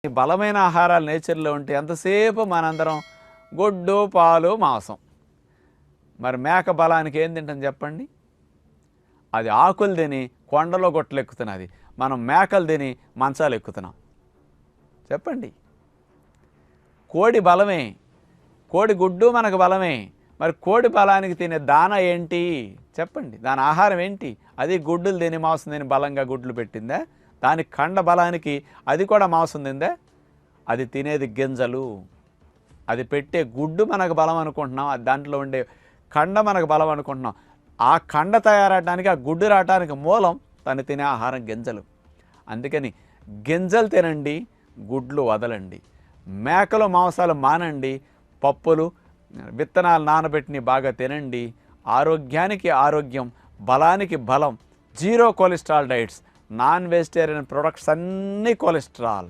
ఈ బలమైన ఆహారాలు నేచర్లో ఉంటే ఎంతసేపు మనందరం గుడ్డు పాలు మాంసం. మరి మేక బలానికి ఏం తింటాం చెప్పండి? అది ఆకులు తిని కొండలో గొట్టలు ఎక్కుతున్నది, మనం మేకలు తిని మంచాలు ఎక్కుతున్నాం. చెప్పండి. కోడి బలమే, కోడి గుడ్డు మనకు బలమే. మరి కోడి బలానికి తినే దాన ఏంటి చెప్పండి? దాని ఆహారం ఏంటి? అది గుడ్డులు తిని మాంసం తిని బలంగా గుడ్లు పెట్టిందా? దాని కండ బలానికి అది కూడా మాంసం తిందా? అది తినేది గింజలు. అది పెట్టే గుడ్డు మనకు బలం అనుకుంటున్నాం, అది దాంట్లో ఉండే కండ మనకు బలం అనుకుంటున్నాం. ఆ కండ తయారవడానికి, ఆ గుడ్డు రావడానికి మూలం తను తినే ఆహారం గింజలు. అందుకని గింజలు తినండి, గుడ్లు వదలండి. మేకలు మాంసాలు మానండి, పప్పులు విత్తనాలు నానబెట్టిని బాగా తినండి. ఆరోగ్యానికి ఆరోగ్యం, బలానికి బలం. Zero cholesterol diets, non vegetarian products అన్నీ కొలెస్ట్రాల్.